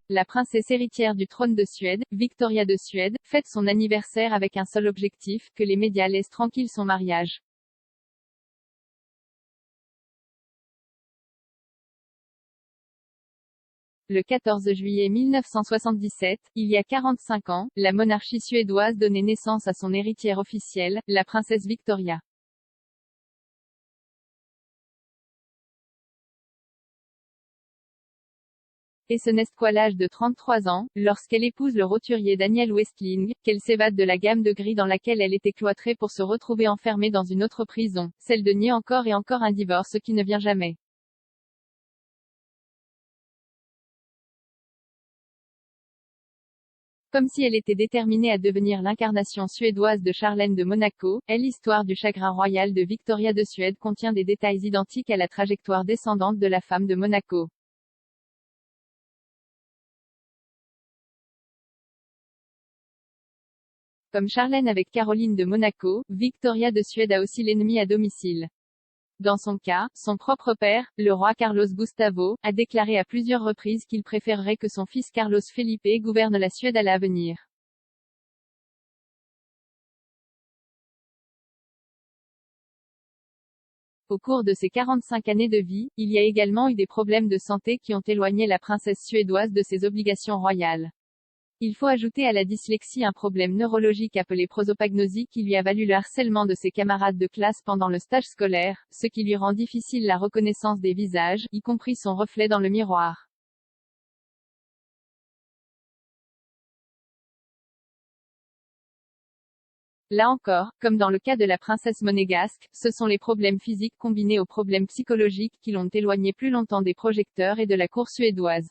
la princesse héritière du trône de Suède, Victoria de Suède, fête son anniversaire avec un seul objectif, que les médias laissent tranquille son mariage. Le 14 juillet 1977, il y a 45 ans, la monarchie suédoise donnait naissance à son héritière officielle, la princesse Victoria. Et ce n'est qu'à l'âge de 33 ans, lorsqu'elle épouse le roturier Daniel Westling, qu'elle s'évade de la gamme de gris dans laquelle elle était cloîtrée pour se retrouver enfermée dans une autre prison, celle de nier encore et encore un divorce qui ne vient jamais. Comme si elle était déterminée à devenir l'incarnation suédoise de Charlène de Monaco, l'histoire du chagrin royal de Victoria de Suède contient des détails identiques à la trajectoire descendante de la femme de Monaco. Comme Charlène avec Caroline de Monaco, Victoria de Suède a aussi l'ennemi à domicile. Dans son cas, son propre père, le roi Carlos Gustavo, a déclaré à plusieurs reprises qu'il préférerait que son fils Carlos Felipe gouverne la Suède à l'avenir. Au cours de ses 45 années de vie, il y a également eu des problèmes de santé qui ont éloigné la princesse suédoise de ses obligations royales. Il faut ajouter à la dyslexie un problème neurologique appelé prosopagnosie qui lui a valu le harcèlement de ses camarades de classe pendant le stage scolaire, ce qui lui rend difficile la reconnaissance des visages, y compris son reflet dans le miroir. Là encore, comme dans le cas de la princesse monégasque, ce sont les problèmes physiques combinés aux problèmes psychologiques qui l'ont éloignée plus longtemps des projecteurs et de la cour suédoise.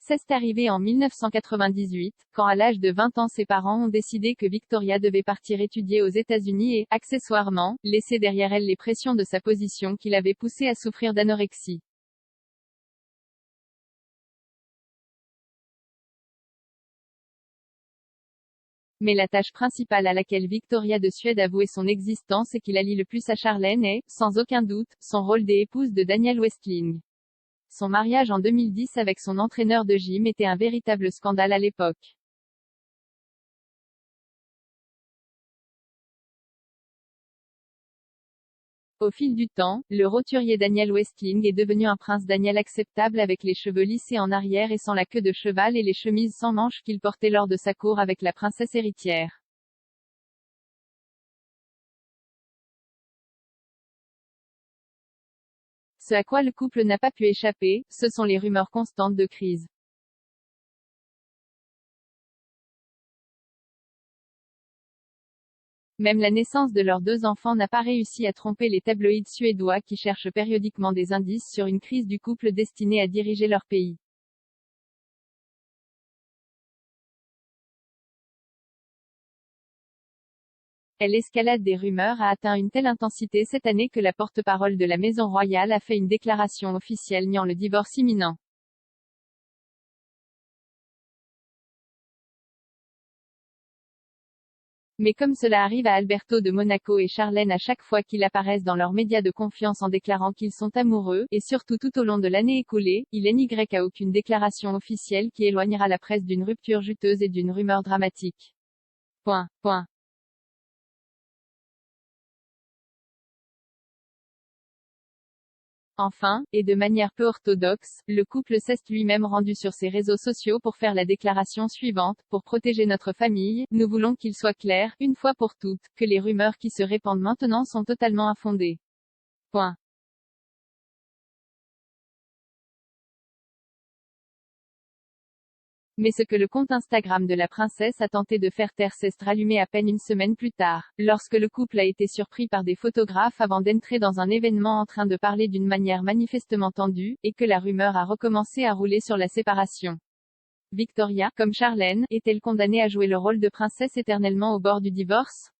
C'est arrivé en 1998, quand à l'âge de 20 ans ses parents ont décidé que Victoria devait partir étudier aux États-Unis et, accessoirement, laisser derrière elle les pressions de sa position qui l'avaient poussée à souffrir d'anorexie. Mais la tâche principale à laquelle Victoria de Suède a voué son existence et qui la lie le plus à Charlène est, sans aucun doute, son rôle d'épouse de Daniel Westling. Son mariage en 2010 avec son entraîneur de gym était un véritable scandale à l'époque. Au fil du temps, le roturier Daniel Westling est devenu un prince Daniel acceptable avec les cheveux lissés en arrière et sans la queue de cheval et les chemises sans manches qu'il portait lors de sa cour avec la princesse héritière. Ce à quoi le couple n'a pas pu échapper, ce sont les rumeurs constantes de crise. Même la naissance de leurs deux enfants n'a pas réussi à tromper les tabloïds suédois qui cherchent périodiquement des indices sur une crise du couple destinée à diriger leur pays. L'escalade des rumeurs a atteint une telle intensité cette année que la porte-parole de la Maison royale a fait une déclaration officielle niant le divorce imminent. Mais comme cela arrive à Alberto de Monaco et Charlène à chaque fois qu'ils apparaissent dans leurs médias de confiance en déclarant qu'ils sont amoureux, et surtout tout au long de l'année écoulée, il n'y a aucune déclaration officielle qui éloignera la presse d'une rupture juteuse et d'une rumeur dramatique. Point. Enfin, et de manière peu orthodoxe, le couple s'est lui-même rendu sur ses réseaux sociaux pour faire la déclaration suivante: pour protéger notre famille, nous voulons qu'il soit clair, une fois pour toutes, que les rumeurs qui se répandent maintenant sont totalement infondées. Point. Mais ce que le compte Instagram de la princesse a tenté de faire taire s'est rallumé à peine une semaine plus tard, lorsque le couple a été surpris par des photographes avant d'entrer dans un événement en train de parler d'une manière manifestement tendue, et que la rumeur a recommencé à rouler sur la séparation. Victoria, comme Charlène, est-elle condamnée à jouer le rôle de princesse éternellement au bord du divorce?